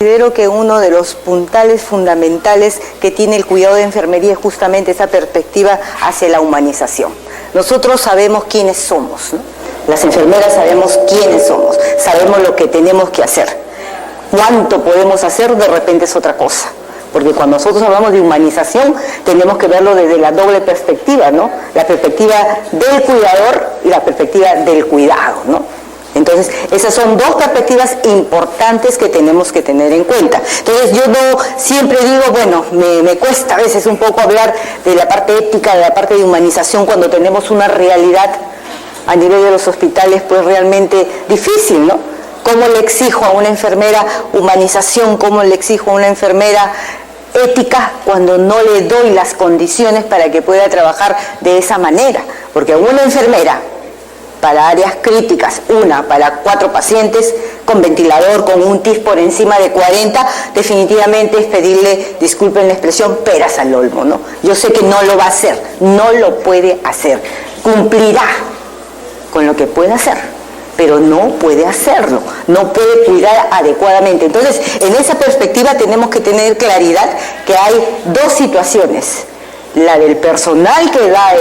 Considero que uno de los puntales fundamentales que tiene el cuidado de enfermería es justamente esa perspectiva hacia la humanización. Nosotros sabemos quiénes somos, ¿no? Las enfermeras sabemos quiénes somos, sabemos lo que tenemos que hacer. Cuánto podemos hacer de repente es otra cosa, porque cuando nosotros hablamos de humanización tenemos que verlo desde la doble perspectiva, ¿no? La perspectiva del cuidador y la perspectiva del cuidado, ¿no? Entonces, esas son dos perspectivas importantes que tenemos que tener en cuenta. Entonces, yo siempre digo, bueno, me cuesta a veces un poco hablar de la parte ética, de la parte de humanización, cuando tenemos una realidad a nivel de los hospitales, pues realmente difícil, ¿no? ¿Cómo le exijo a una enfermera humanización? ¿Cómo le exijo a una enfermera ética cuando no le doy las condiciones para que pueda trabajar de esa manera? Porque una enfermera para áreas críticas, para 4 pacientes, con ventilador, con un TIF por encima de 40, definitivamente es pedirle, disculpen la expresión, peras al olmo, ¿no? Yo sé que no lo va a hacer, no lo puede hacer, cumplirá con lo que puede hacer, pero no puede hacerlo, no puede cuidar adecuadamente. Entonces, en esa perspectiva tenemos que tener claridad que hay dos situaciones, la del personal que da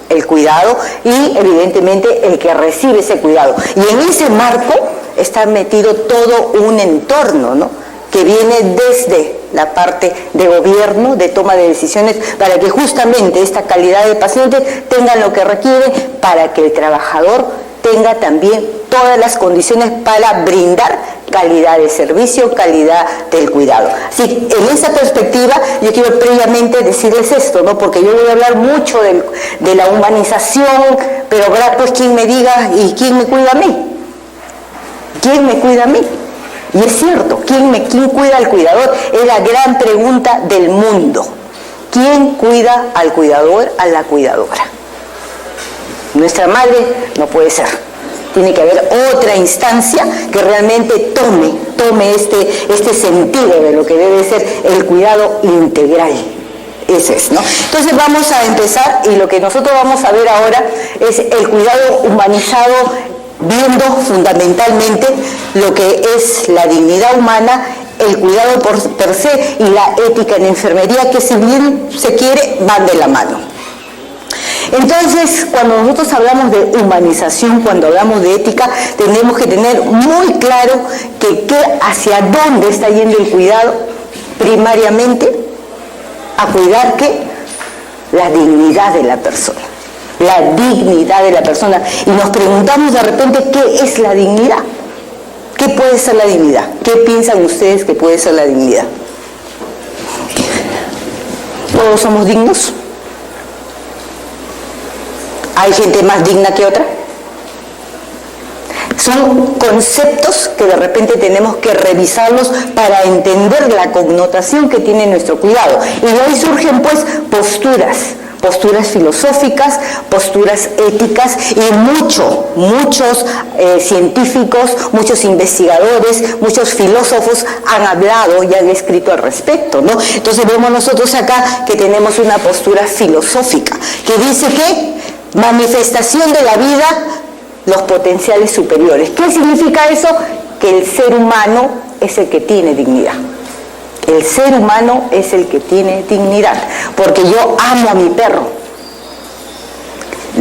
el cuidado y evidentemente el que recibe ese cuidado. Y en ese marco está metido todo un entorno, ¿no? Que viene desde la parte de gobierno, de toma de decisiones, para que justamente esta calidad de pacientes tengan lo que requiere para que el trabajador tenga también todas las condiciones para brindar calidad de servicio, calidad del cuidado. Así, en esa perspectiva, yo quiero previamente decirles esto, ¿no? Porque yo voy a hablar mucho de la humanización, pero habrá pues quien me diga, ¿y quién me cuida a mí? ¿Quién me cuida a mí? Y es cierto, ¿quién cuida al cuidador? Es la gran pregunta del mundo. ¿Quién cuida al cuidador, a la cuidadora? Nuestra madre no puede ser. Tiene que haber otra instancia que realmente tome este sentido de lo que debe ser el cuidado integral. Ese es, ¿no? Entonces vamos a empezar y lo que nosotros vamos a ver ahora es el cuidado humanizado, viendo fundamentalmente lo que es la dignidad humana, el cuidado per se y la ética en enfermería, que si bien se quiere, van de la mano. Entonces, cuando nosotros hablamos de humanización, cuando hablamos de ética, tenemos que tener muy claro hacia dónde está yendo el cuidado, primariamente a cuidar la dignidad de la persona. La dignidad de la persona. Y nos preguntamos de repente, ¿qué es la dignidad? ¿Qué puede ser la dignidad? ¿Qué piensan ustedes que puede ser la dignidad? ¿Todos somos dignos? ¿Hay gente más digna que otra? Son conceptos que de repente tenemos que revisarlos para entender la connotación que tiene nuestro cuidado. Y de ahí surgen pues posturas filosóficas, posturas éticas y muchos científicos, muchos investigadores, muchos filósofos han hablado y han escrito al respecto, ¿no? Entonces vemos nosotros acá que tenemos una postura filosófica que dice que manifestación de la vida, los potenciales superiores. ¿Qué significa eso? Que el ser humano es el que tiene dignidad. El ser humano es el que tiene dignidad. Porque yo amo a mi perro.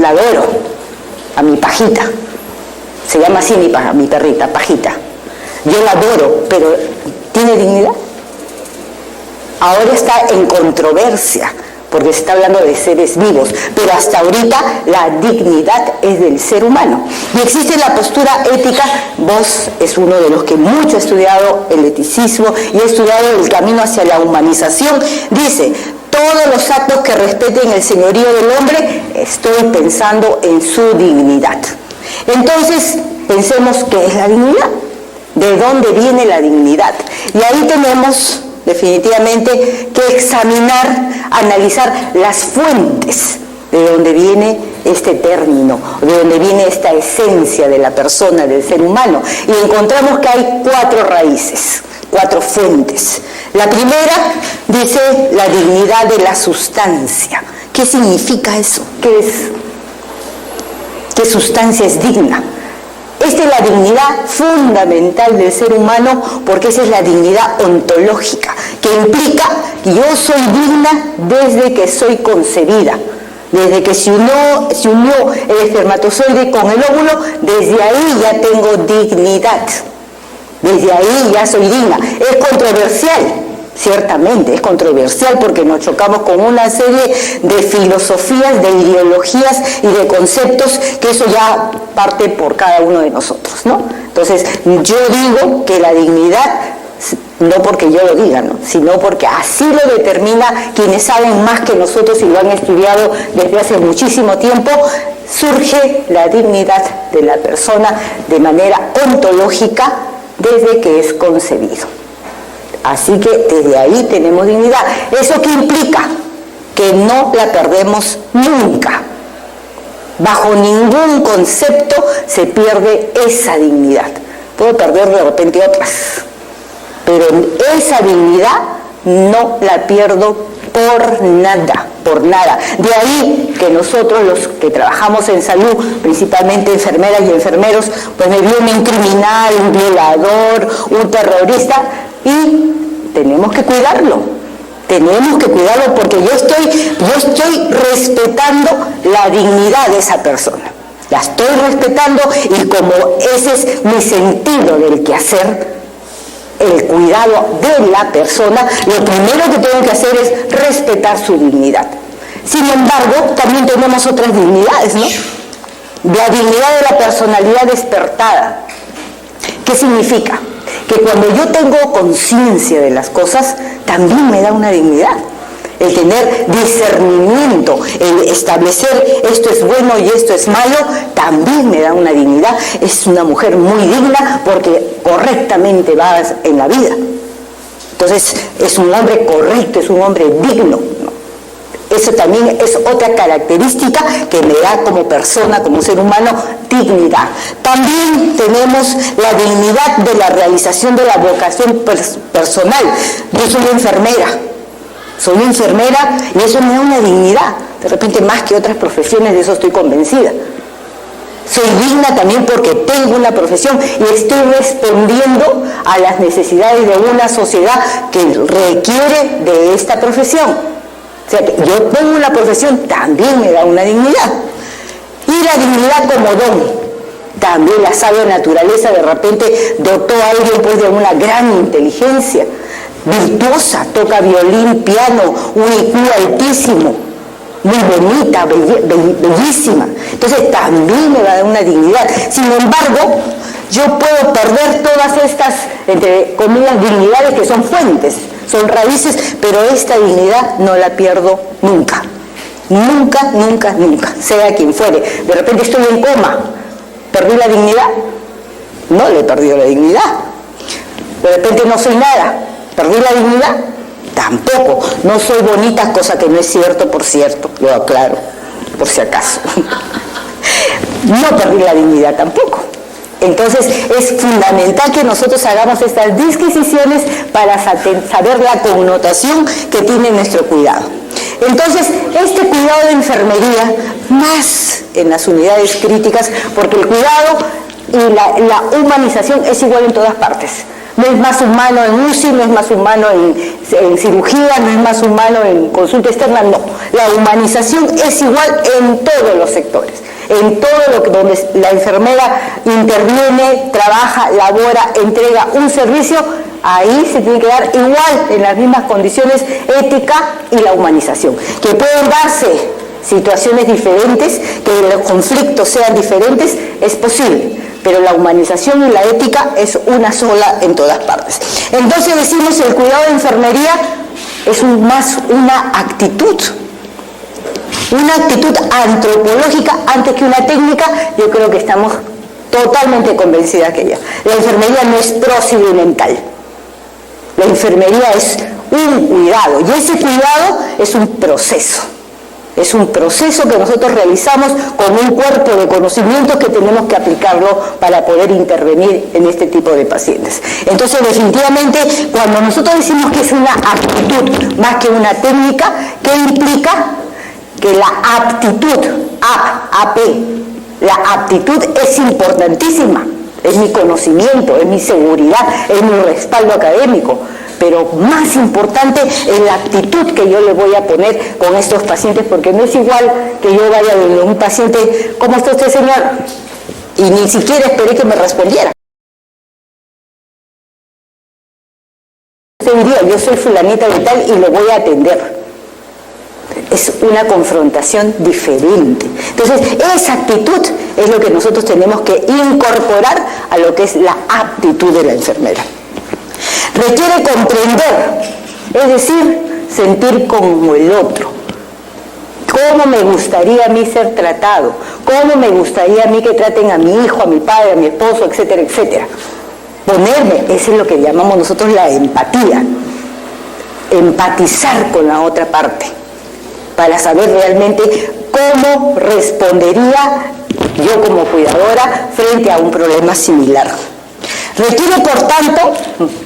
La adoro. A mi pajita. Se llama así mi perrita, pajita. Yo la adoro, pero ¿tiene dignidad? Ahora está en controversia, porque se está hablando de seres vivos, pero hasta ahorita la dignidad es del ser humano. Y existe la postura ética, vos es uno de los que mucho ha estudiado el eticismo y ha estudiado el camino hacia la humanización, dice, todos los actos que respeten el señorío del hombre, estoy pensando en su dignidad. Entonces, pensemos qué es la dignidad, de dónde viene la dignidad. Y ahí tenemos definitivamente que examinar, analizar las fuentes de donde viene este término, de donde viene esta esencia de la persona, del ser humano. Y encontramos que hay 4 raíces, 4 fuentes. La primera dice la dignidad de la sustancia. ¿Qué significa eso? ¿Qué sustancia es digna? Esta es la dignidad fundamental del ser humano, porque esa es la dignidad ontológica, que implica que yo soy digna desde que soy concebida. Desde que se unió el espermatozoide con el óvulo, desde ahí ya tengo dignidad. Desde ahí ya soy digna. Es controversial, ciertamente, es controversial porque nos chocamos con una serie de filosofías, de ideologías y de conceptos que eso ya parte por cada uno de nosotros, ¿no? Entonces, yo digo que la dignidad, no porque yo lo diga, ¿no?, sino porque así lo determina quienes saben más que nosotros y lo han estudiado desde hace muchísimo tiempo. Surge la dignidad de la persona de manera ontológica desde que es concebido. Así que desde ahí tenemos dignidad. ¿Eso qué implica? Que no la perdemos nunca. Bajo ningún concepto se pierde esa dignidad. Puedo perder de repente otras, pero esa dignidad no la pierdo por nada, por nada. De ahí que nosotros, los que trabajamos en salud, principalmente enfermeras y enfermeros, pues me viene un criminal, un violador, un terrorista, y tenemos que cuidarlo. Tenemos que cuidarlo porque yo estoy respetando la dignidad de esa persona. La estoy respetando, y como ese es mi sentido del quehacer, el cuidado de la persona, lo primero que tengo que hacer es respetar su dignidad. Sin embargo, también tenemos otras dignidades, ¿no? La dignidad de la personalidad despertada. ¿Qué significa? Que cuando yo tengo conciencia de las cosas, también me da una dignidad. El tener discernimiento, el establecer esto es bueno y esto es malo, también me da una dignidad. Es una mujer muy digna porque correctamente va en la vida. Entonces es un hombre correcto, es un hombre digno, ¿no? Eso también es otra característica que me da como persona, como ser humano, dignidad. También tenemos la dignidad de la realización de la vocación personal. Yo soy enfermera y eso me da una dignidad, de repente más que otras profesiones, de eso estoy convencida. Soy digna también porque tengo una profesión y estoy respondiendo a las necesidades de una sociedad que requiere de esta profesión. O sea, que yo tengo una profesión, también me da una dignidad. Y la dignidad como don. También la sabia naturaleza de repente dotó a alguien pues de una gran inteligencia, virtuosa, toca violín, piano, un IQ altísimo, muy bonita, bellísima. Entonces también me va a dar una dignidad. Sin embargo, yo puedo perder todas estas, entre comillas, dignidades que son fuentes, son raíces, pero esta dignidad no la pierdo nunca. Nunca, nunca, nunca, sea quien fuere. De repente estoy en coma, ¿perdí la dignidad? No le he perdido la dignidad. De repente no soy nada, ¿perdí la dignidad? Tampoco. No soy bonita, cosa que no es cierto, por cierto, lo aclaro, por si acaso. No perdí la dignidad tampoco. Entonces es fundamental que nosotros hagamos estas disquisiciones para saber la connotación que tiene nuestro cuidado. Entonces, este cuidado de enfermería, más en las unidades críticas, porque el cuidado y la humanización es igual en todas partes. No es más humano en UCI, no es más humano en cirugía, no es más humano en consulta externa, no. La humanización es igual en todos los sectores. En todo lo que donde la enfermera interviene, trabaja, labora, entrega un servicio, ahí se tiene que dar igual, en las mismas condiciones, ética y la humanización. Que pueden darse situaciones diferentes, que los conflictos sean diferentes, es posible, pero la humanización y la ética es una sola en todas partes. Entonces decimos el cuidado de enfermería es más una actitud antropológica antes que una técnica. Yo creo que estamos totalmente convencidas que ella. La enfermería no es procedimental. La enfermería es un cuidado, y ese cuidado es un proceso. Es un proceso que nosotros realizamos con un cuerpo de conocimientos que tenemos que aplicarlo para poder intervenir en este tipo de pacientes. Entonces, definitivamente, cuando nosotros decimos que es una actitud más que una técnica, ¿qué implica? Que la aptitud, AP, La aptitud es importantísima, es mi conocimiento, es mi seguridad, es mi respaldo académico, pero más importante es la actitud que yo le voy a poner con estos pacientes, porque no es igual que yo vaya a un paciente, ¿cómo está usted, señor? Y ni siquiera esperé que me respondiera. Usted diría, yo soy fulanita de tal y lo voy a atender. Es una confrontación diferente. Entonces, esa actitud es lo que nosotros tenemos que incorporar a lo que es la aptitud de la enfermera. Requiere comprender, es decir, sentir como el otro. ¿Cómo me gustaría a mí ser tratado? ¿Cómo me gustaría a mí que traten a mi hijo, a mi padre, a mi esposo, etcétera, etcétera? Ponerme, eso es lo que llamamos nosotros la empatía. Empatizar con la otra parte, para saber realmente cómo respondería yo como cuidadora frente a un problema similar. Requiere, por tanto,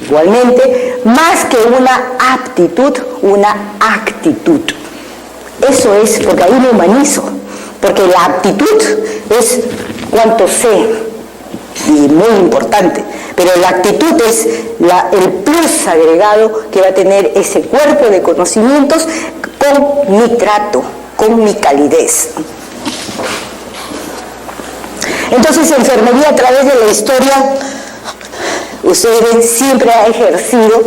igualmente, más que una aptitud, una actitud. Eso es, porque ahí me humanizo, porque la aptitud es cuánto sé, y muy importante, pero la actitud es el plus agregado que va a tener ese cuerpo de conocimientos con mi trato, con mi calidez. Entonces, enfermería a través de la historia, ustedes siempre ha ejercido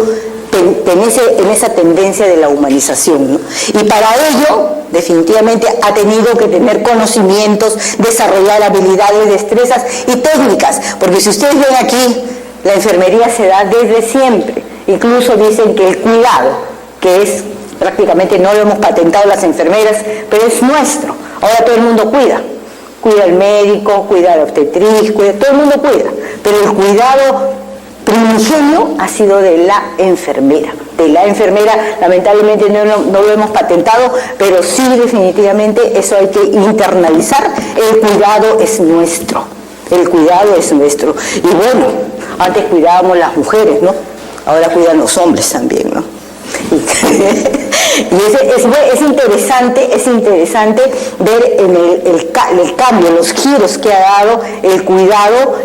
en esa tendencia de la humanización, ¿no? Y para ello, definitivamente, ha tenido que tener conocimientos, desarrollar habilidades, destrezas y técnicas, porque si ustedes ven aquí, la enfermería se da desde siempre. Incluso dicen que el cuidado, que es prácticamente no lo hemos patentado las enfermeras, pero es nuestro. Ahora todo el mundo cuida. Cuida al médico, cuida al obstetriz, todo el mundo cuida. Pero el cuidado primigenio ha sido de la enfermera. De la enfermera, lamentablemente no lo hemos patentado, pero sí definitivamente eso hay que internalizar. El cuidado es nuestro. El cuidado es nuestro. Y bueno, antes cuidábamos las mujeres, ¿no? Ahora cuidan los hombres también, ¿no? Y es interesante ver en el cambio, los giros que ha dado el cuidado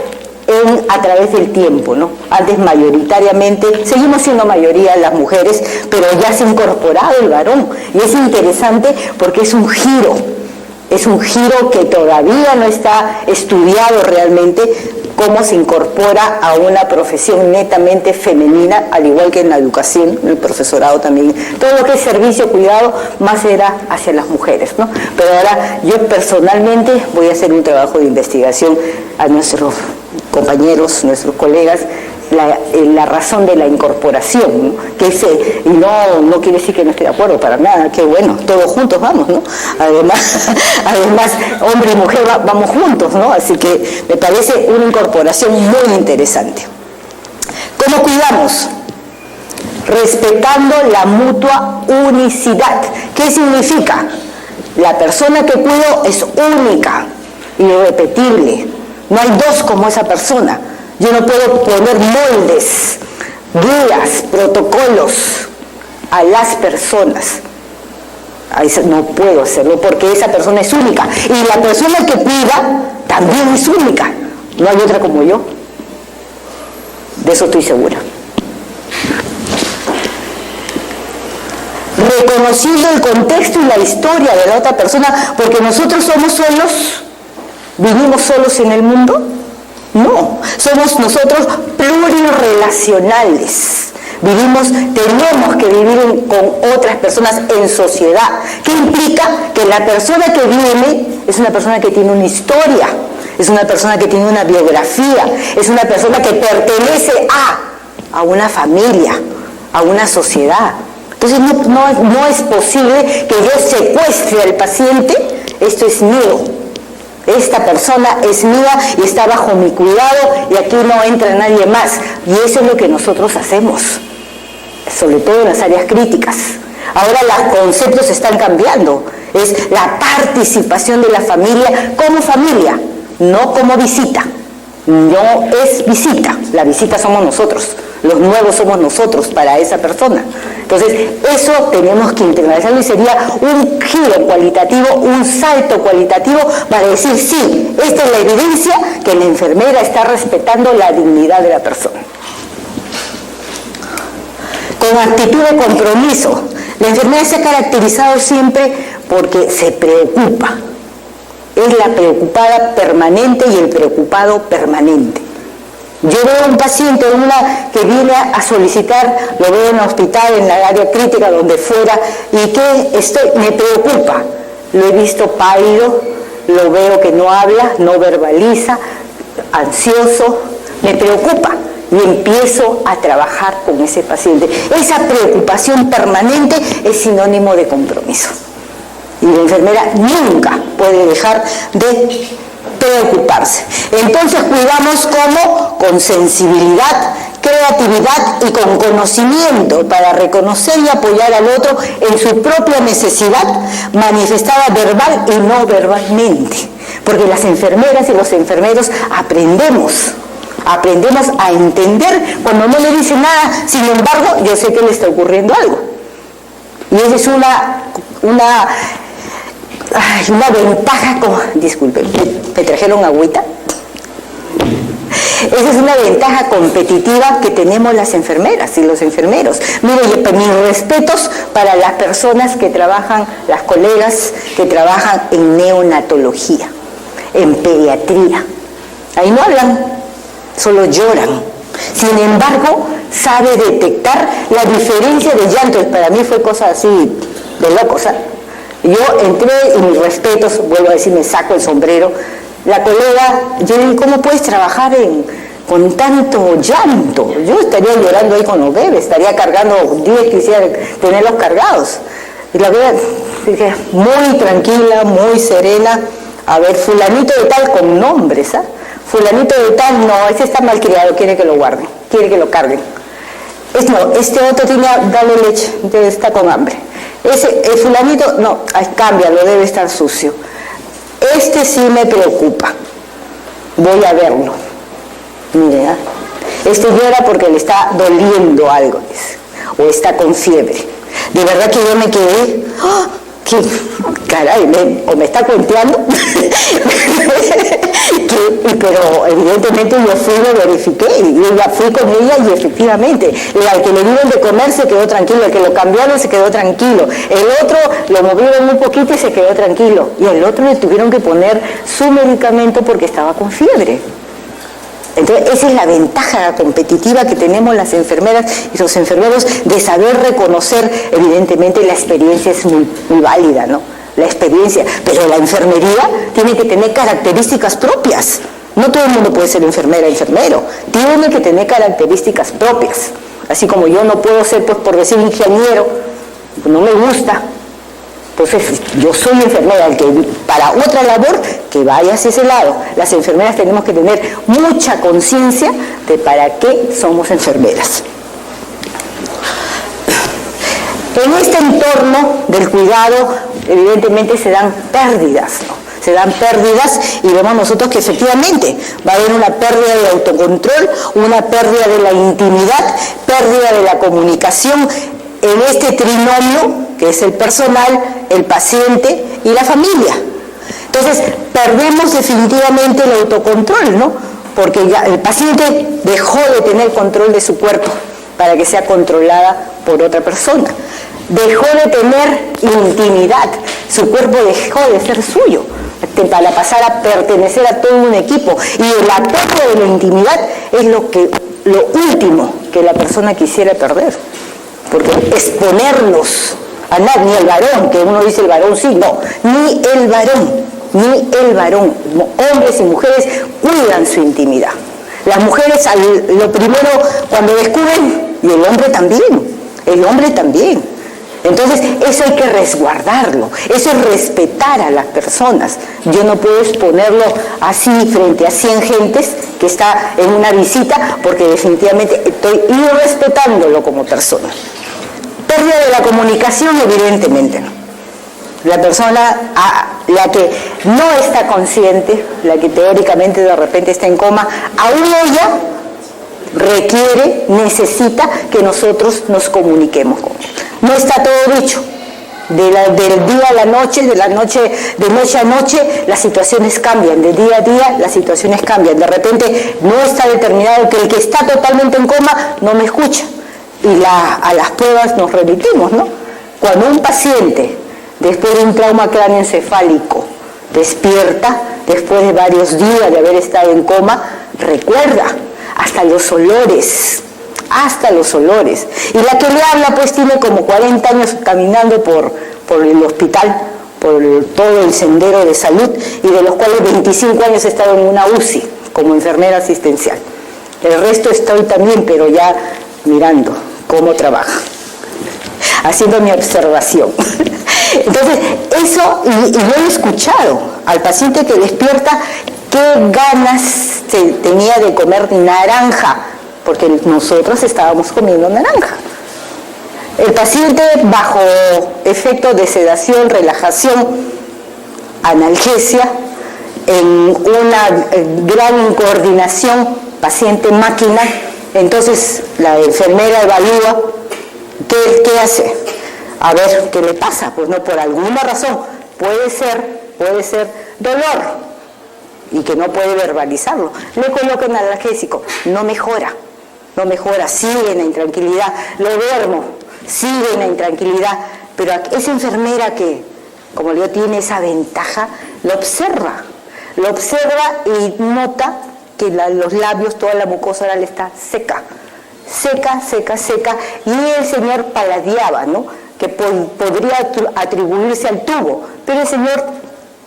a través del tiempo, ¿no? Antes mayoritariamente, seguimos siendo mayoría las mujeres, pero ya se ha incorporado el varón. Y es interesante porque es un giro que todavía no está estudiado realmente, cómo se incorpora a una profesión netamente femenina, al igual que en la educación, en el profesorado también. Todo lo que es servicio, cuidado, más era hacia las mujeres, ¿no? Pero ahora yo personalmente voy a hacer un trabajo de investigación a nuestros compañeros, nuestros colegas, la razón de la incorporación, ¿no? Y no quiere decir que no esté de acuerdo para nada, que bueno, todos juntos vamos, ¿no? Además hombre y mujer vamos juntos, ¿no? Así que me parece una incorporación muy interesante. ¿Cómo cuidamos? Respetando la mutua unicidad. ¿Qué significa? La persona que cuido es única, irrepetible. No hay dos como esa persona. Yo no puedo poner moldes, guías, protocolos a las personas. No puedo hacerlo porque esa persona es única. Y la persona que cuida también es única. No hay otra como yo. De eso estoy segura. Reconociendo el contexto y la historia de la otra persona, porque nosotros somos solos, vivimos solos en el mundo. No, somos nosotros plurirrelacionales. Tenemos que vivir con otras personas en sociedad. ¿Qué implica? Que la persona que viene es una persona que tiene una historia, es una persona que tiene una biografía, es una persona que pertenece a una familia, a una sociedad. Entonces no es posible que yo secuestre al paciente. Esto es mío. Esta persona es mía y está bajo mi cuidado y aquí no entra nadie más. Y eso es lo que nosotros hacemos, sobre todo en las áreas críticas. Ahora los conceptos están cambiando. Es la participación de la familia como familia, no como visita. No es visita, la visita somos nosotros, los nuevos somos nosotros para esa persona. Entonces, eso tenemos que internalizarlo y sería un giro cualitativo, un salto cualitativo para decir, sí, esta es la evidencia que la enfermera está respetando la dignidad de la persona. Con actitud de compromiso. La enfermera se ha caracterizado siempre porque se preocupa. Es la preocupada permanente y el preocupado permanente. Yo veo a un paciente, que viene a solicitar, lo veo en el hospital, en la área crítica, donde fuera, y me preocupa. Lo he visto pálido, lo veo que no habla, no verbaliza, ansioso, me preocupa. Y empiezo a trabajar con ese paciente. Esa preocupación permanente es sinónimo de compromiso. Y la enfermera nunca puede dejar de preocuparse. Entonces cuidamos con sensibilidad, creatividad y con conocimiento para reconocer y apoyar al otro en su propia necesidad manifestada verbal y no verbalmente. Porque las enfermeras y los enfermeros aprendemos a entender cuando no le dicen nada, sin embargo, yo sé que le está ocurriendo algo. Y esa es una ventaja, disculpe, ¿me trajeron agüita? Esa es una ventaja competitiva que tenemos las enfermeras y los enfermeros. Mire, mis respetos para las personas que trabajan, las colegas que trabajan en neonatología, en pediatría. Ahí no hablan, solo lloran. Sin embargo, sabe detectar la diferencia de llantos. Para mí fue cosa así de loco. O sea, yo entré y mis respetos, vuelvo a decir, me saco el sombrero. La colega, yo le digo, ¿cómo puedes trabajar con tanto llanto? Yo estaría llorando ahí con los bebés, estaría cargando 10, quisiera tenerlos cargados. Y la colega, muy tranquila, muy serena. A ver, fulanito de tal, con nombres, ¿ah? Fulanito de tal, no, ese está malcriado, quiere que lo guarden, quiere que lo carguen. Este otro tiene, dale leche, está con hambre. El fulanito, no, cámbialo, debe estar sucio. Este sí me preocupa, voy a verlo. Mire, ¿eh? Este llora porque le está doliendo algo, o está con fiebre. De verdad que yo me quedé, ¡oh! ¿Qué? Caray, o me está cuenteando. Pero evidentemente yo fui y lo verifiqué, y yo ya fui con ella y efectivamente, al que le dieron de comer se quedó tranquilo, el que lo cambiaron se quedó tranquilo, el otro lo movieron un poquito y se quedó tranquilo, y al otro le tuvieron que poner su medicamento porque estaba con fiebre. Entonces, esa es la ventaja competitiva que tenemos las enfermeras y los enfermeros de saber reconocer, evidentemente la experiencia es muy válida, ¿no? La experiencia, pero la enfermería tiene que tener características propias. No todo el mundo puede ser enfermera, enfermero. Tiene que tener características propias. Así como yo no puedo ser, pues, por decir ingeniero, pues no me gusta. Entonces, yo soy enfermera, el que para otra labor, que vaya hacia ese lado. Las enfermeras tenemos que tener mucha conciencia de para qué somos enfermeras. En este entorno del cuidado, evidentemente se dan pérdidas, ¿no? Se dan pérdidas y vemos nosotros que efectivamente va a haber una pérdida de autocontrol, una pérdida de la intimidad, pérdida de la comunicación en este trinomio que es el personal, el paciente y la familia. Entonces, perdemos definitivamente el autocontrol, ¿no? Porque ya el paciente dejó de tener control de su cuerpo para que sea controlada por otra persona. Dejó de tener intimidad, su cuerpo dejó de ser suyo, para pasar a pertenecer a todo un equipo. Y el apego de la intimidad es lo último que la persona quisiera perder. Porque exponernos a nadie, ni el varón, que uno dice el varón sí, no, ni el varón, hombres y mujeres cuidan su intimidad. Las mujeres lo primero cuando descubren, y el hombre también. Entonces eso hay que resguardarlo, eso es respetar a las personas. Yo no puedo exponerlo así frente a 100 gentes que está en una visita porque definitivamente estoy irrespetándolo como persona. Pérdida de la comunicación, evidentemente, ¿no? La persona, la que no está consciente, la que teóricamente de repente está en coma, aún ella requiere, necesita que nosotros nos comuniquemos con él. No está todo dicho. Del día a la noche, de noche a noche, las situaciones cambian, de día a día las situaciones cambian. De repente no está determinado que el que está totalmente en coma no me escucha. Y a las pruebas nos remitimos, ¿no? Cuando un paciente, después de un trauma cráneoencefálico, despierta, después de varios días de haber estado en coma, recuerda hasta los olores. Y la que le habla pues tiene como 40 años caminando por el hospital, por todo el sendero de salud, y de los cuales 25 años he estado en una UCI como enfermera asistencial. El resto estoy también, pero ya mirando cómo trabaja, haciendo mi observación. Entonces, eso, y yo he escuchado al paciente que despierta qué ganas tenía de comer naranja, porque nosotros estábamos comiendo naranja. El paciente bajo efecto de sedación, relajación, analgesia, en una gran coordinación paciente-máquina, entonces la enfermera evalúa qué hace. A ver, ¿qué le pasa? Pues no, por alguna razón, puede ser dolor, y que no puede verbalizarlo. Le colocan analgésico, no mejora, sigue en la intranquilidad, lo duermo, sigue en la intranquilidad, pero esa enfermera que, como yo tiene esa ventaja, lo observa y nota que los labios, toda la mucosa oral está seca, y el señor paladeaba, ¿no? Que podría atribuirse al tubo, pero el señor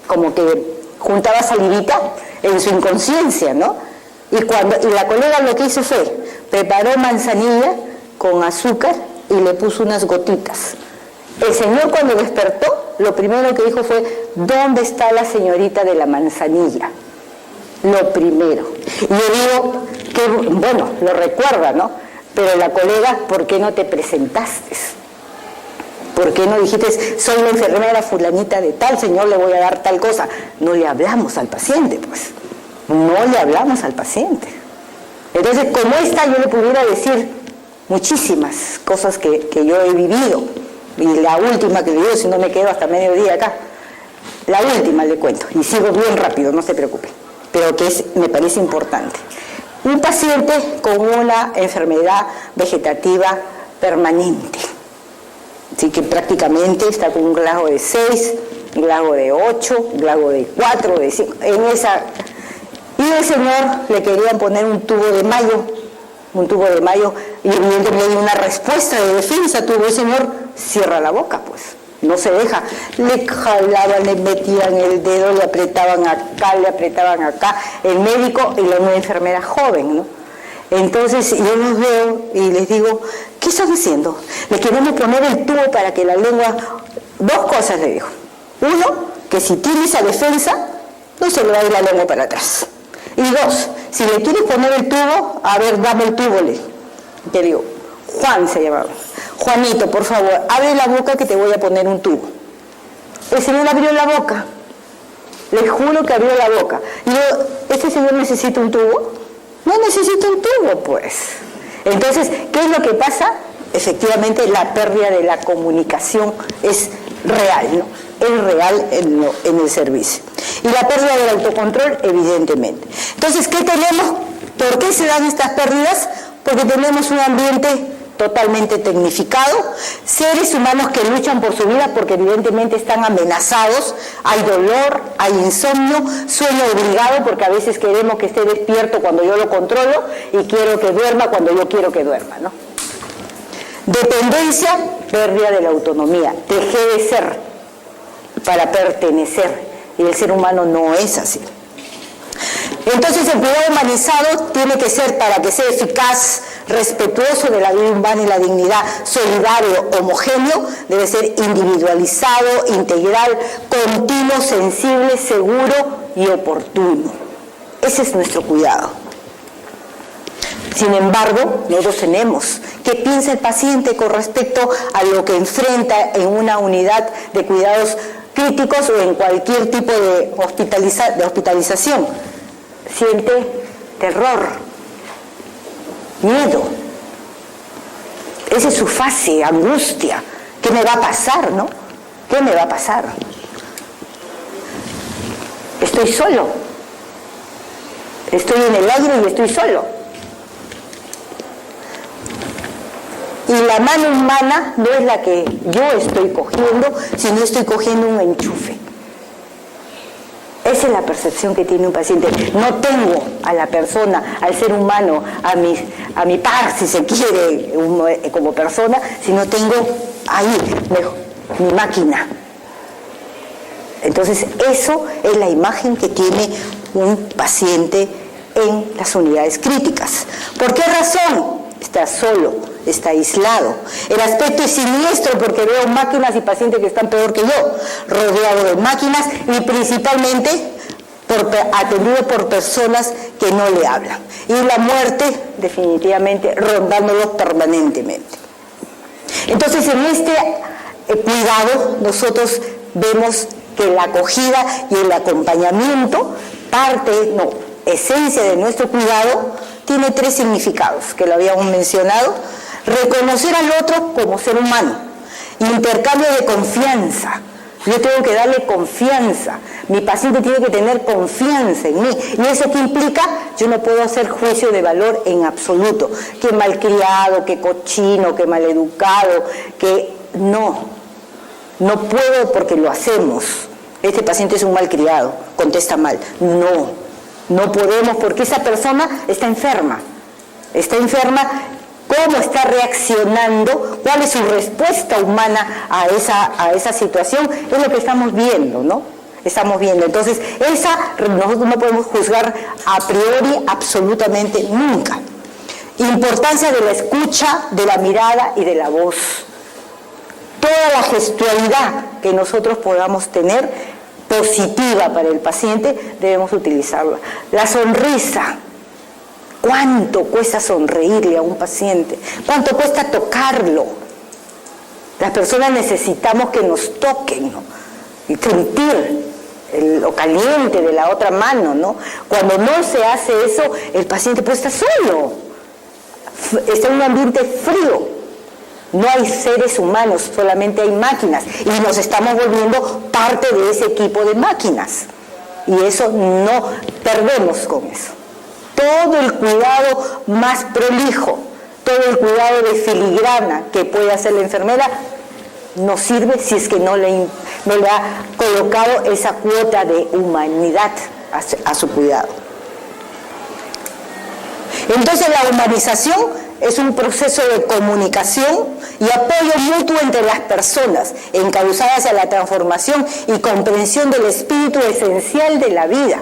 como que juntaba salivita en su inconsciencia, ¿no? Y la colega lo que hizo fue, preparó manzanilla con azúcar y le puso unas gotitas. El señor cuando despertó, lo primero que dijo fue, ¿dónde está la señorita de la manzanilla? Lo primero. Y yo digo, que bueno, lo recuerda, ¿no? Pero la colega, ¿por qué no te presentaste? ¿Por qué no dijiste, soy la enfermera fulanita de tal, señor, le voy a dar tal cosa? No le hablamos al paciente, pues. No le hablamos al paciente. Entonces, como esta, yo le pudiera decir muchísimas cosas que yo he vivido. Y la última que le digo, si no me quedo hasta mediodía acá. La última le cuento, y sigo bien rápido, no se preocupe, pero que me parece importante. Un paciente con una enfermedad vegetativa permanente. Así que prácticamente está con un GLAGO de 6, un GLAGO de 8, un GLAGO de 4, de 5, y el señor le querían poner un tubo de mayo, y evidentemente hay una respuesta de defensa, tuvo el señor, cierra la boca, pues, no se deja, le jalaban, le metían el dedo, le apretaban acá, el médico y una enfermera joven, ¿no? Entonces yo los veo y les digo, ¿qué están haciendo? Le queremos poner el tubo para que la lengua... Dos cosas le digo. Uno, que si tiene esa defensa, no se le va a ir la lengua para atrás. Y dos, si le quieres poner el tubo, a ver, dame el tubo, te digo, Juan se llamaba. Juanito, por favor, abre la boca que te voy a poner un tubo. El señor abrió la boca. Les juro que abrió la boca. Y yo, ¿este señor necesita un tubo? No necesita un tubo, pues. Entonces, ¿qué es lo que pasa? Efectivamente, la pérdida de la comunicación es real, ¿no? Es real en el servicio. Y la pérdida del autocontrol, evidentemente. Entonces, ¿qué tenemos? ¿Por qué se dan estas pérdidas? Porque tenemos un ambiente totalmente tecnificado, seres humanos que luchan por su vida porque evidentemente están amenazados, hay dolor, hay insomnio, sueño obligado porque a veces queremos que esté despierto cuando yo lo controlo y quiero que duerma cuando yo quiero que duerma, ¿no? Dependencia, pérdida de la autonomía, dejé de ser para pertenecer y el ser humano no es así. Entonces el cuidado humanizado tiene que ser, para que sea eficaz, respetuoso de la vida humana y la dignidad, solidario, homogéneo, debe ser individualizado, integral, continuo, sensible, seguro y oportuno. Ese es nuestro cuidado. Sin embargo, nosotros tenemos qué piensa el paciente con respecto a lo que enfrenta en una unidad de cuidados críticos o en cualquier tipo de hospitalización. Siente terror, miedo. Esa es su fase, angustia. ¿Qué me va a pasar, no? ¿Qué me va a pasar? Estoy solo. Estoy en el aire y estoy solo. Y la mano humana no es la que yo estoy cogiendo, sino estoy cogiendo un enchufe. Esa es la percepción que tiene un paciente. No tengo a la persona, al ser humano, a mi par, si se quiere, como persona, sino tengo ahí mi máquina. Entonces, eso es la imagen que tiene un paciente en las unidades críticas. ¿Por qué razón? Está solo, está aislado. El aspecto es siniestro porque veo máquinas y pacientes que están peor que yo, rodeado de máquinas y principalmente atendido por personas que no le hablan. Y la muerte, definitivamente, rondándolo permanentemente. Entonces, en este cuidado, nosotros vemos que la acogida y el acompañamiento, esencia de nuestro cuidado, tiene 3 significados, que lo habíamos mencionado. Reconocer al otro como ser humano, intercambio de confianza. Yo tengo que darle confianza, mi paciente tiene que tener confianza en mí. ¿Y eso qué implica? Yo no puedo hacer juicio de valor en absoluto. Que malcriado, que cochino, que maleducado, que no puedo porque lo hacemos. Este paciente es un malcriado, contesta mal. No podemos porque esa persona está enferma. ¿Cómo está reaccionando? ¿Cuál es su respuesta humana a esa situación? Es lo que estamos viendo, ¿no? Entonces, nosotros no podemos juzgar a priori absolutamente nunca. Importancia de la escucha, de la mirada y de la voz. Toda la gestualidad que nosotros podamos tener positiva para el paciente, debemos utilizarla. La sonrisa. ¿Cuánto cuesta sonreírle a un paciente? ¿Cuánto cuesta tocarlo? Las personas necesitamos que nos toquen, ¿no? Y sentir lo caliente de la otra mano, ¿no? Cuando no se hace eso, el paciente puede estar solo. Está en un ambiente frío. No hay seres humanos, solamente hay máquinas. Y nos estamos volviendo parte de ese equipo de máquinas. Y eso no perdemos con eso. Todo el cuidado más prolijo, todo el cuidado de filigrana que puede hacer la enfermera, no sirve si es que no le ha colocado esa cuota de humanidad a su cuidado. Entonces la humanización es un proceso de comunicación y apoyo mutuo entre las personas, encauzada hacia la transformación y comprensión del espíritu esencial de la vida.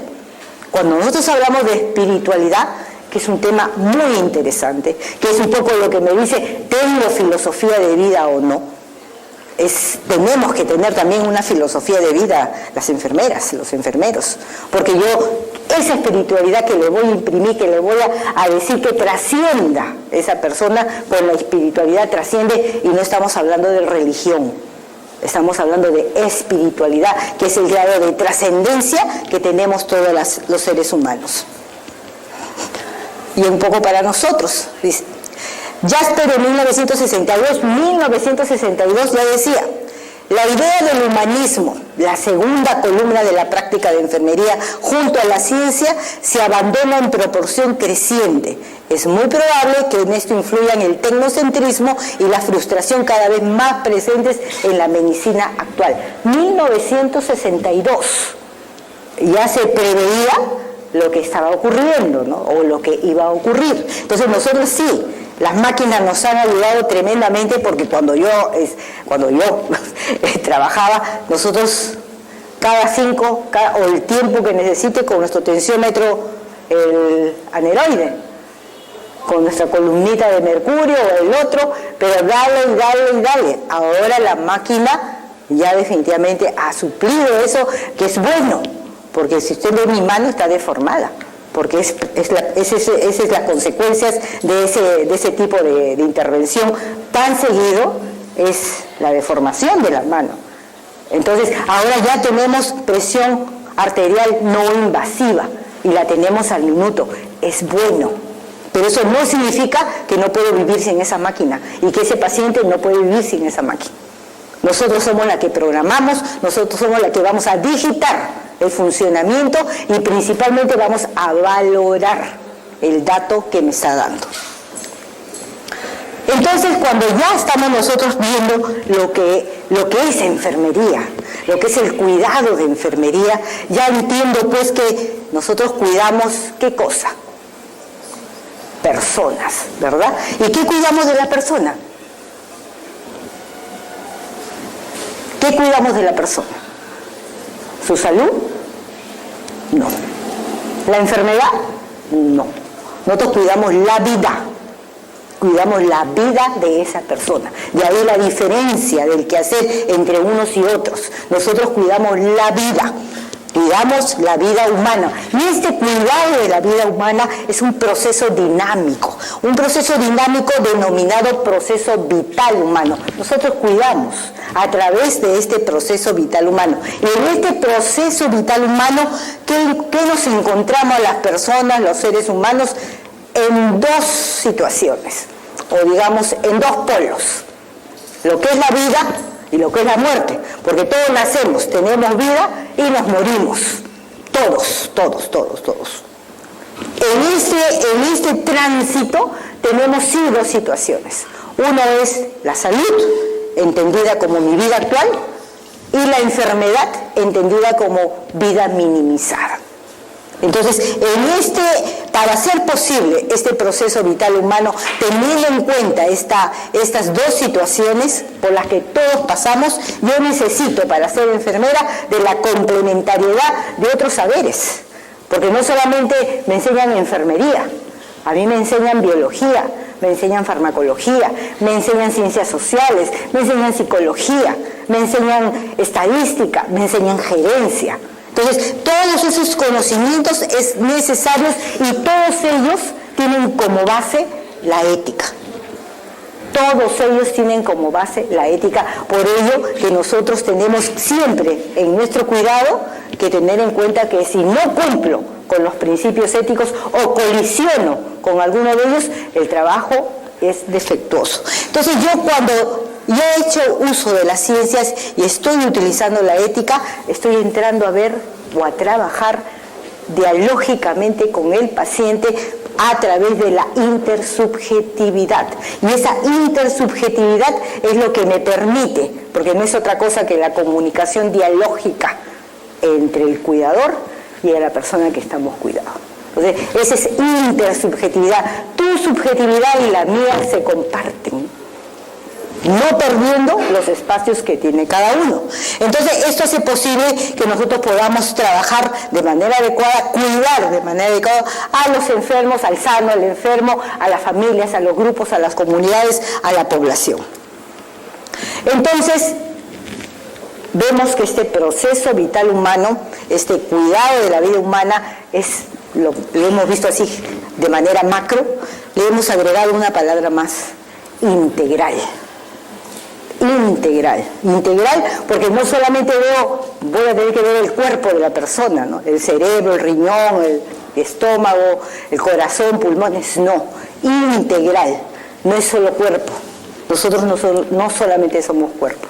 Cuando nosotros hablamos de espiritualidad, que es un tema muy interesante, que es un poco lo que me dice, ¿tengo filosofía de vida o no? Tenemos que tener también una filosofía de vida, las enfermeras, los enfermeros, porque esa espiritualidad que le voy a imprimir, que le voy a decir que trascienda esa persona, con la espiritualidad trasciende, y no estamos hablando de religión, estamos hablando de espiritualidad, que es el grado de trascendencia que tenemos todos los seres humanos. Y un poco para nosotros, dice. Jasper en 1962 ya decía, la idea del humanismo, la segunda columna de la práctica de enfermería junto a la ciencia, se abandona en proporción creciente. Es muy probable que en esto influyan el tecnocentrismo y la frustración cada vez más presentes en la medicina actual. 1962, ya se preveía lo que estaba ocurriendo, ¿no? O lo que iba a ocurrir. Entonces nosotros sí, las máquinas nos han ayudado tremendamente porque cuando yo trabajaba, nosotros o el tiempo que necesite con nuestro tensiómetro, el aneroide, con nuestra columnita de mercurio o el otro, pero dale. Ahora la máquina ya definitivamente ha suplido eso, que es bueno, porque si usted ve mi mano está deformada, porque esas es las consecuencias de ese tipo de intervención tan seguido, es la deformación de la mano. Entonces ahora ya tenemos presión arterial no invasiva y la tenemos al minuto, es bueno, Pero eso no significa que no puedo vivir sin esa máquina y que ese paciente no puede vivir sin esa máquina. Nosotros somos la que programamos, nosotros somos la que vamos a digitar el funcionamiento y principalmente vamos a valorar el dato que me está dando. Entonces, cuando ya estamos nosotros viendo lo que es enfermería, lo que es el cuidado de enfermería, ya entiendo pues que nosotros cuidamos, ¿qué cosa? Personas, ¿verdad? ¿Y qué cuidamos de la persona? ¿Qué cuidamos de la persona? ¿Su salud? No. ¿La enfermedad? No. Nosotros cuidamos la vida. Cuidamos la vida de esa persona. De ahí la diferencia del quehacer entre unos y otros. Nosotros cuidamos la vida. Cuidamos la vida humana. Y este cuidado de la vida humana es un proceso dinámico denominado proceso vital humano. Nosotros cuidamos a través de este proceso vital humano. Y en este proceso vital humano, ¿qué nos encontramos a las personas, los seres humanos? En dos situaciones, o digamos en dos polos, lo que es la vida y lo que es la muerte, porque todos nacemos, tenemos vida y nos morimos, todos. En este tránsito tenemos sí dos situaciones. Una es la salud, entendida como mi vida actual, y la enfermedad, entendida como vida minimizada. Entonces, para hacer posible este proceso vital humano, teniendo en cuenta estas dos situaciones por las que todos pasamos, yo necesito, para ser enfermera, de la complementariedad de otros saberes. Porque no solamente me enseñan enfermería, a mí me enseñan biología, me enseñan farmacología, me enseñan ciencias sociales, me enseñan psicología, me enseñan estadística, me enseñan gerencia. Entonces, todos esos conocimientos es necesarios y todos ellos tienen como base la ética. Todos ellos tienen como base la ética. Por ello que nosotros tenemos siempre en nuestro cuidado que tener en cuenta que si no cumplo con los principios éticos o colisiono con alguno de ellos, el trabajo es defectuoso. Entonces cuando yo he hecho uso de las ciencias y estoy utilizando la ética, estoy entrando a ver o a trabajar dialógicamente con el paciente a través de la intersubjetividad. Y esa intersubjetividad es lo que me permite, porque no es otra cosa que la comunicación dialógica entre el cuidador y a la persona que estamos cuidando. Entonces, esa es intersubjetividad. Tu subjetividad y la mía se comparten, no perdiendo los espacios que tiene cada uno. Entonces, esto hace posible que nosotros podamos trabajar de manera adecuada, cuidar de manera adecuada a los enfermos, al sano, al enfermo, a las familias, a los grupos, a las comunidades, a la población. Entonces, vemos que este proceso vital humano, este cuidado de la vida humana, lo hemos visto así de manera macro, le hemos agregado una palabra más: integral. Integral, porque no solamente voy a tener que ver el cuerpo de la persona, ¿no? El cerebro, el riñón, el estómago, el corazón, pulmones, no, integral, no es solo cuerpo. Nosotros no solamente somos cuerpo,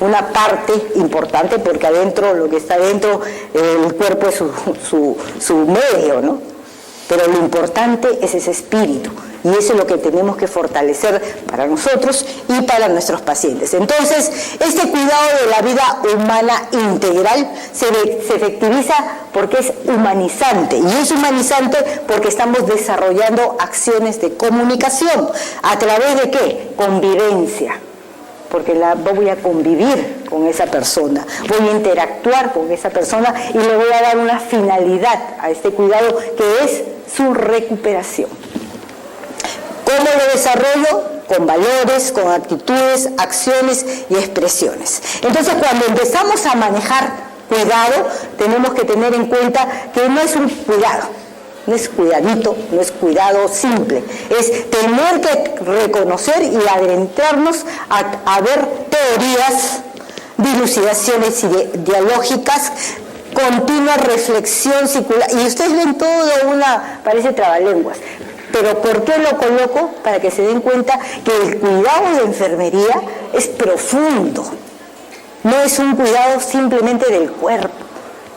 una parte importante, porque adentro, lo que está adentro, el cuerpo es su medio, ¿no? Pero lo importante es ese espíritu, y eso es lo que tenemos que fortalecer para nosotros y para nuestros pacientes. Entonces, este cuidado de la vida humana integral se efectiviza porque es humanizante, y es humanizante porque estamos desarrollando acciones de comunicación. ¿A través de qué? Convivencia. Porque voy a convivir con esa persona, voy a interactuar con esa persona y le voy a dar una finalidad a este cuidado, que es su recuperación. ¿Cómo lo desarrollo? Con valores, con actitudes, acciones y expresiones. Entonces, cuando empezamos a manejar cuidado, tenemos que tener en cuenta que no es un cuidado, no es cuidadito, no es cuidado simple, es tener que reconocer y adentrarnos a ver teorías, dilucidaciones dialógicas, continua reflexión circular, y ustedes ven todo parece trabalenguas, Pero ¿por qué lo coloco? Para que se den cuenta que el cuidado de enfermería es profundo. No es un cuidado simplemente del cuerpo.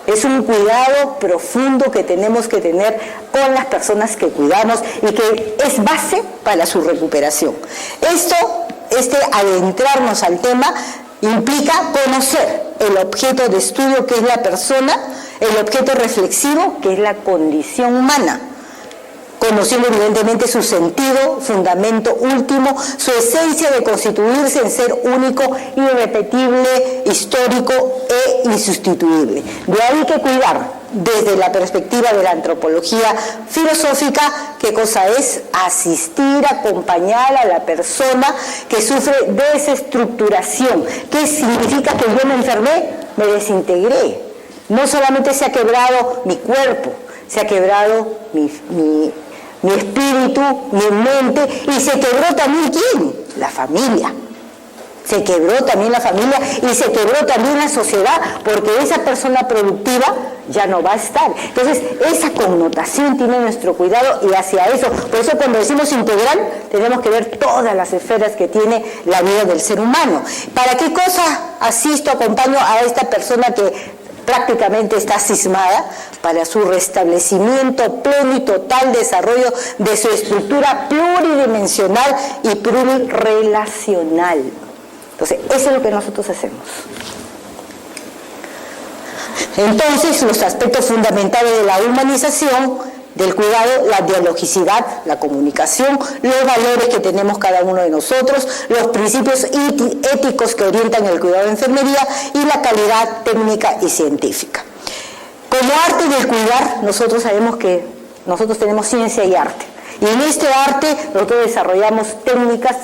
Es un cuidado profundo que tenemos que tener con las personas que cuidamos y que es base para su recuperación. Adentrarnos al tema implica conocer el objeto de estudio que es la persona, el objeto reflexivo que es la condición humana, conociendo evidentemente su sentido, fundamento último, su esencia de constituirse en ser único, irrepetible, histórico e insustituible. De ahí que cuidar desde la perspectiva de la antropología filosófica, qué cosa es asistir, acompañar a la persona que sufre desestructuración. ¿Qué significa que yo me enfermé? Me desintegré. No solamente se ha quebrado mi cuerpo, se ha quebrado mi espíritu, mi mente, y se quebró también ¿quién? La familia. Se quebró también la familia y se quebró también la sociedad, porque esa persona productiva ya no va a estar. Entonces, esa connotación tiene nuestro cuidado y hacia eso. Por eso cuando decimos integral, tenemos que ver todas las esferas que tiene la vida del ser humano. ¿Para qué cosa asisto, acompaño a esta persona que prácticamente está cismada? Para su restablecimiento pleno y total desarrollo de su estructura pluridimensional y plurirrelacional. Entonces, eso es lo que nosotros hacemos. Entonces, los aspectos fundamentales de la humanización del cuidado, la dialogicidad, la comunicación, los valores que tenemos cada uno de nosotros, los principios éticos que orientan el cuidado de enfermería y la calidad técnica y científica. Como arte del cuidar, nosotros sabemos que nosotros tenemos ciencia y arte. Y en este arte nosotros desarrollamos técnicas,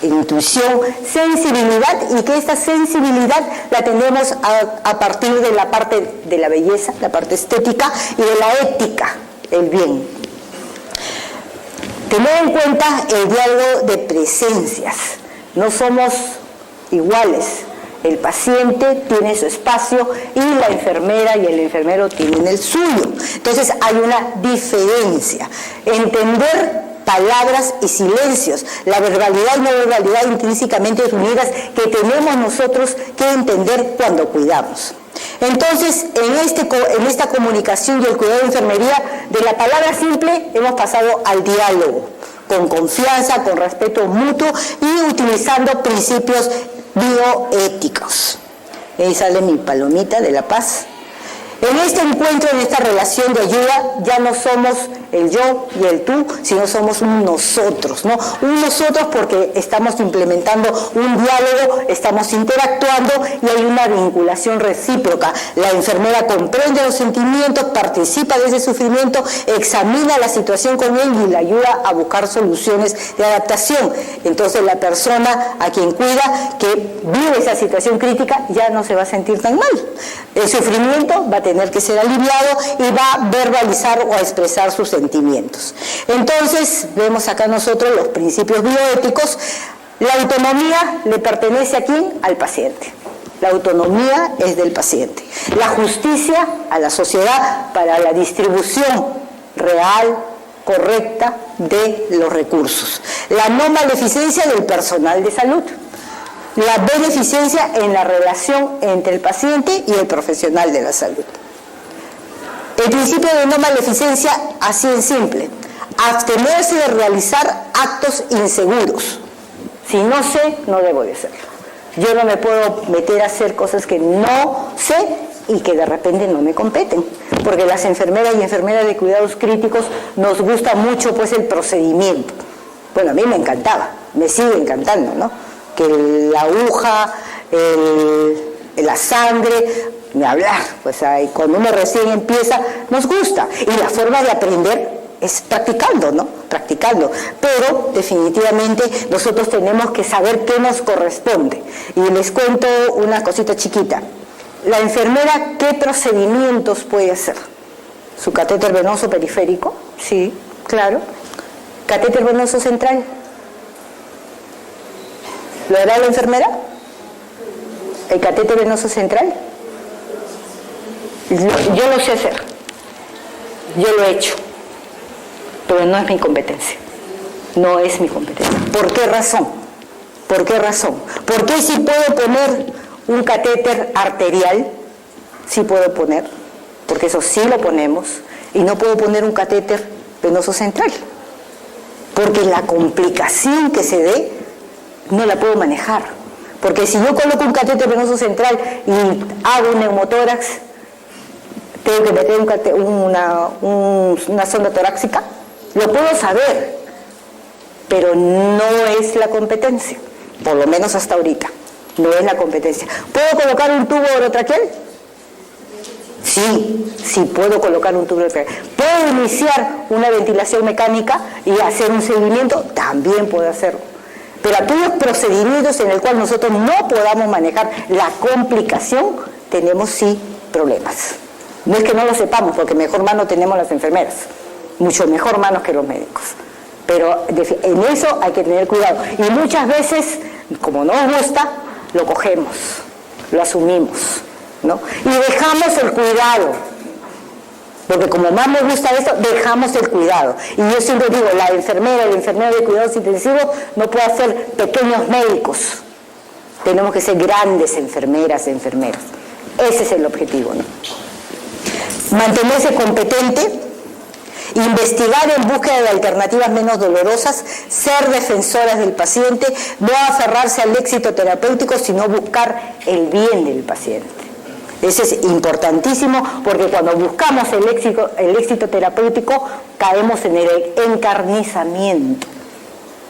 intuición, sensibilidad, y que esta sensibilidad la tenemos a partir de la parte de la belleza, la parte estética y de la ética, el bien. Tener en cuenta el diálogo de presencias. No somos iguales. El paciente tiene su espacio y la enfermera y el enfermero tienen el suyo. Entonces hay una diferencia. Entender palabras y silencios, la verbalidad y no verbalidad intrínsecamente unidas que tenemos nosotros que entender cuando cuidamos. Entonces, en esta comunicación y el cuidado de enfermería, de la palabra simple hemos pasado al diálogo, con confianza, con respeto mutuo y utilizando principios bioéticos. Ahí sale mi palomita de la paz. En este encuentro, en esta relación de ayuda, ya no somos el yo y el tú, sino somos un nosotros, ¿no? Un nosotros porque estamos implementando un diálogo, estamos interactuando y hay una vinculación recíproca. La enfermera comprende los sentimientos, participa de ese sufrimiento, examina la situación con él y le ayuda a buscar soluciones de adaptación. Entonces la persona a quien cuida, que vive esa situación crítica, ya no se va a sentir tan mal. El sufrimiento va a tener que ser aliviado y va a verbalizar o a expresar sus sentimientos. Entonces, vemos acá nosotros los principios bioéticos. La autonomía le pertenece ¿a quién? Al paciente. La autonomía es del paciente. La justicia a la sociedad para la distribución real, correcta de los recursos. La no maleficencia del personal de salud. La beneficencia en la relación entre el paciente y el profesional de la salud. El principio de no maleficencia, así en simple, abstenerse de realizar actos inseguros. Si no sé, no debo de hacerlo. Yo no me puedo meter a hacer cosas que no sé y que de repente no me competen. Porque las enfermeras y enfermeras de cuidados críticos nos gusta mucho pues el procedimiento. Bueno, a mí me encantaba, me sigue encantando, ¿no? Que la aguja, la sangre, ni hablar, pues ahí, cuando uno recién empieza, nos gusta. Y la forma de aprender es practicando, ¿no? Practicando. Pero definitivamente nosotros tenemos que saber qué nos corresponde. Y les cuento una cosita chiquita. La enfermera, ¿qué procedimientos puede hacer? ¿Su catéter venoso periférico? Sí, claro. ¿Catéter venoso central? ¿Lo hará la enfermera? ¿El catéter venoso central? Yo lo sé hacer. Yo lo he hecho. pero no es mi competencia. No es mi competencia. ¿Por qué razón? ¿Por qué razón? ¿Por qué si puedo poner un catéter arterial? Sí puedo poner, porque eso sí lo ponemos, y no puedo poner un catéter venoso central, porque la complicación que se dé no la puedo manejar. Porque si yo coloco un catéter venoso central y hago un neumotórax, tengo que meter una sonda torácica, lo puedo saber, pero no es la competencia, por lo menos hasta ahorita, no es la competencia. ¿Puedo colocar un tubo orotraqueal? Sí, sí puedo colocar un tubo orotraqueal. ¿Puedo iniciar una ventilación mecánica y hacer un seguimiento? También puedo hacerlo. Pero aquellos procedimientos en el cual nosotros no podamos manejar la complicación, tenemos sí problemas. No es que no lo sepamos, porque mejor mano tenemos las enfermeras, mucho mejor manos que los médicos. Pero en eso hay que tener cuidado. Y muchas veces, como no nos gusta, lo cogemos, lo asumimos, ¿no? Y dejamos el cuidado. Porque como más me gusta esto, dejamos el cuidado. Y yo siempre digo, la enfermera, el enfermero de cuidados intensivos no puede ser pequeños médicos. Tenemos que ser grandes enfermeras, enfermeros. Ese es el objetivo, ¿no? Mantenerse competente, investigar en búsqueda de alternativas menos dolorosas, ser defensoras del paciente, no aferrarse al éxito terapéutico, sino buscar el bien del paciente. Eso es importantísimo, porque cuando buscamos el éxito terapéutico, caemos en el encarnizamiento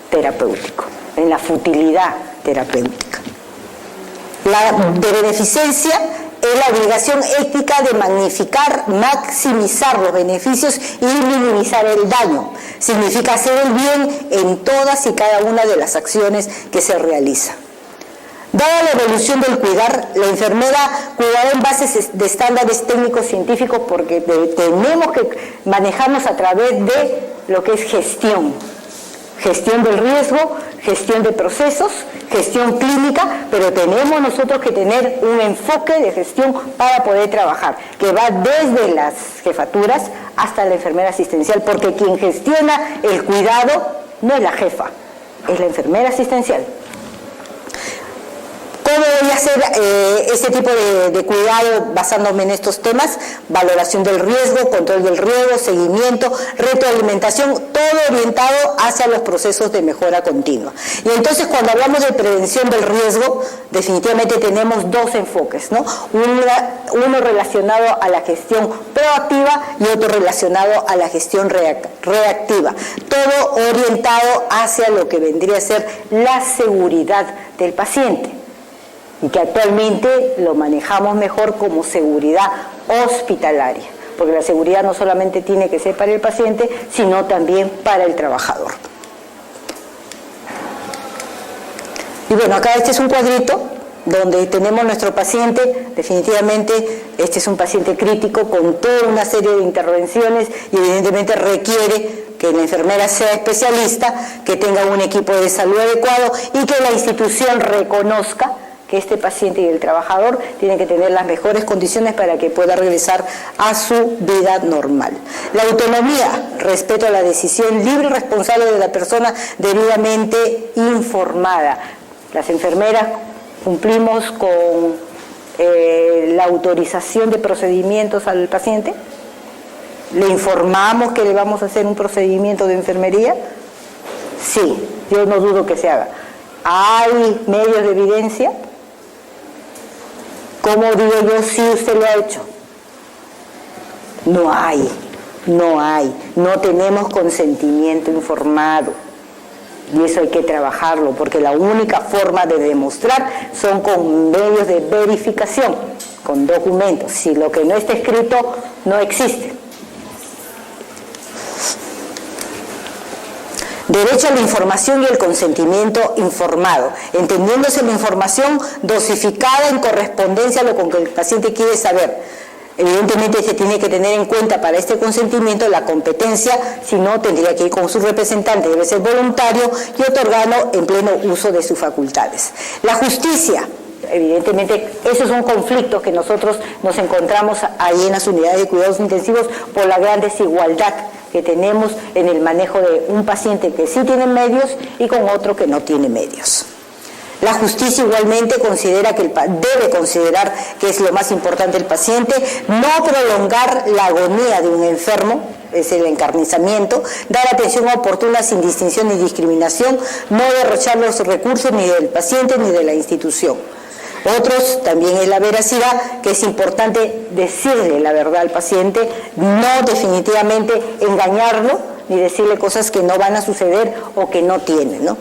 terapéutico, en la futilidad terapéutica. La de beneficencia es la obligación ética de magnificar, maximizar los beneficios y minimizar el daño. Significa hacer el bien en todas y cada una de las acciones que se realizan. Dada la evolución del cuidar, la enfermera cuidará en bases de estándares técnicos científicos, porque tenemos que manejarnos a través de lo que es gestión del riesgo, gestión de procesos, gestión clínica, pero tenemos nosotros que tener un enfoque de gestión para poder trabajar, que va desde las jefaturas hasta la enfermera asistencial, porque quien gestiona el cuidado no es la jefa, es la enfermera asistencial. ¿Cómo voy a hacer este tipo de cuidado basándome en estos temas? Valoración del riesgo, control del riesgo, seguimiento, retroalimentación, todo orientado hacia los procesos de mejora continua. Y entonces cuando hablamos de prevención del riesgo, definitivamente tenemos dos enfoques, ¿no? Uno relacionado a la gestión proactiva y otro relacionado a la gestión reactiva. Todo orientado hacia lo que vendría a ser la seguridad del paciente, y que actualmente lo manejamos mejor como seguridad hospitalaria, porque la seguridad no solamente tiene que ser para el paciente, sino también para el trabajador. Y bueno, acá este es un cuadrito donde tenemos nuestro paciente. Definitivamente este es un paciente crítico con toda una serie de intervenciones y evidentemente requiere que la enfermera sea especialista, que tenga un equipo de salud adecuado y que la institución reconozca que este paciente y el trabajador tienen que tener las mejores condiciones para que pueda regresar a su vida normal. La autonomía, respeto a la decisión libre y responsable de la persona debidamente informada. Las enfermeras cumplimos con la autorización de procedimientos al paciente. ¿Le informamos que le vamos a hacer un procedimiento de enfermería? Sí, yo no dudo que se haga. ¿Hay medios de evidencia? ¿Cómo digo yo si usted lo ha hecho? No hay, no tenemos consentimiento informado. Y eso hay que trabajarlo, porque la única forma de demostrar son con medios de verificación, con documentos. Si lo que no está escrito no existe. Derecho a la información y el consentimiento informado, entendiéndose la información dosificada en correspondencia a lo que el paciente quiere saber. Evidentemente se tiene que tener en cuenta para este consentimiento la competencia, si no tendría que ir con su representante, debe ser voluntario y otorgarlo en pleno uso de sus facultades. La justicia, evidentemente esos son conflictos que nosotros nos encontramos ahí en las unidades de cuidados intensivos por la gran desigualdad que tenemos en el manejo de un paciente que sí tiene medios y con otro que no tiene medios. La justicia igualmente debe considerar que es lo más importante el paciente, no prolongar la agonía de un enfermo, es el encarnizamiento, dar atención oportuna sin distinción ni discriminación, no derrochar los recursos ni del paciente ni de la institución. Otros también es la veracidad, que es importante decirle la verdad al paciente, no definitivamente engañarlo ni decirle cosas que no van a suceder o que no tiene, ¿no?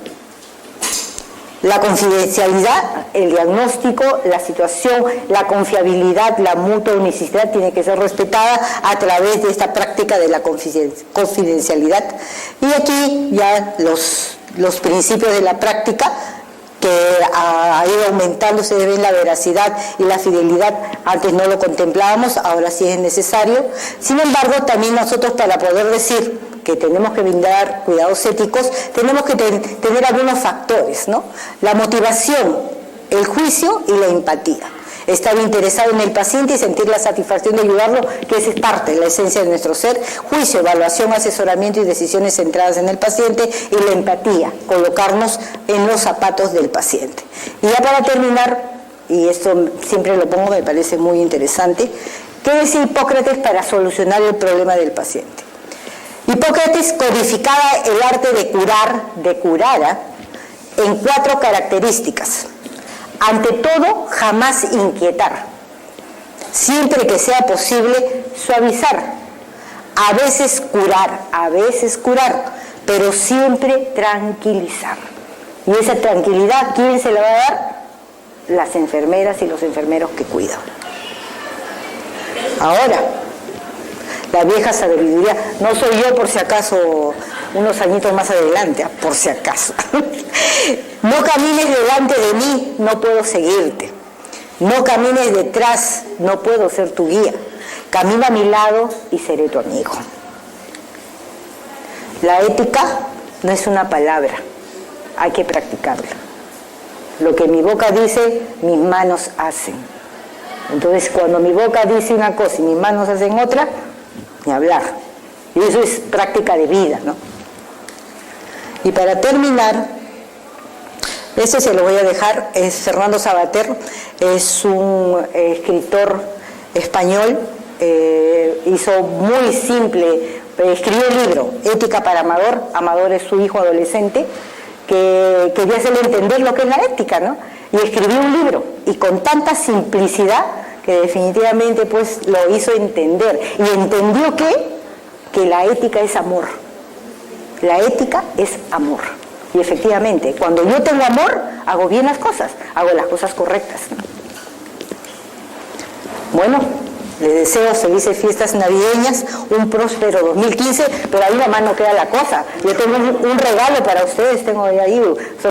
La confidencialidad, el diagnóstico, la situación, la confiabilidad, la mutua unicidad tiene que ser respetada a través de esta práctica de la confidencialidad. Y aquí ya los principios de la práctica que ha ido aumentando se deben la veracidad y la fidelidad. Antes no lo contemplábamos, ahora sí es necesario. Sin embargo, también nosotros, para poder decir que tenemos que brindar cuidados éticos, tenemos que tener algunos factores, ¿no? La motivación, el juicio y la empatía. Estar interesado en el paciente y sentir la satisfacción de ayudarlo, que es parte de la esencia de nuestro ser. Juicio, evaluación, asesoramiento y decisiones centradas en el paciente. Y la empatía, colocarnos en los zapatos del paciente. Y ya para terminar, y esto siempre lo pongo, me parece muy interesante, ¿qué decía Hipócrates para solucionar el problema del paciente? Hipócrates codificaba el arte de curar, en 4 características. Ante todo, jamás inquietar. Siempre que sea posible, suavizar. A veces curar, pero siempre tranquilizar. Y esa tranquilidad, ¿quién se la va a dar? Las enfermeras y los enfermeros que cuidan. Ahora, la vieja sabiduría, no soy yo por si acaso, unos añitos más adelante, por si acaso. No camines delante de mí, no puedo seguirte. No camines detrás, no puedo ser tu guía. Camina a mi lado y seré tu amigo. La ética no es una palabra, hay que practicarla. Lo que mi boca dice, mis manos hacen. Entonces, cuando mi boca dice una cosa y mis manos hacen otra, ni hablar. Y eso es práctica de vida, ¿no? Y para terminar, este se lo voy a dejar, es Fernando Savater, es un escritor español, hizo muy simple, escribió un libro, Ética para Amador. Amador es su hijo adolescente, que quería hacerle entender lo que es la ética, ¿no? Y escribió un libro, y con tanta simplicidad que definitivamente pues lo hizo entender, y entendió que la ética es amor. La ética es amor. Y efectivamente, cuando yo tengo amor, hago bien las cosas, hago las cosas correctas. Bueno, les deseo felices fiestas navideñas, un próspero 2015, pero ahí nomás no queda la cosa. Yo tengo un regalo para ustedes, tengo ahí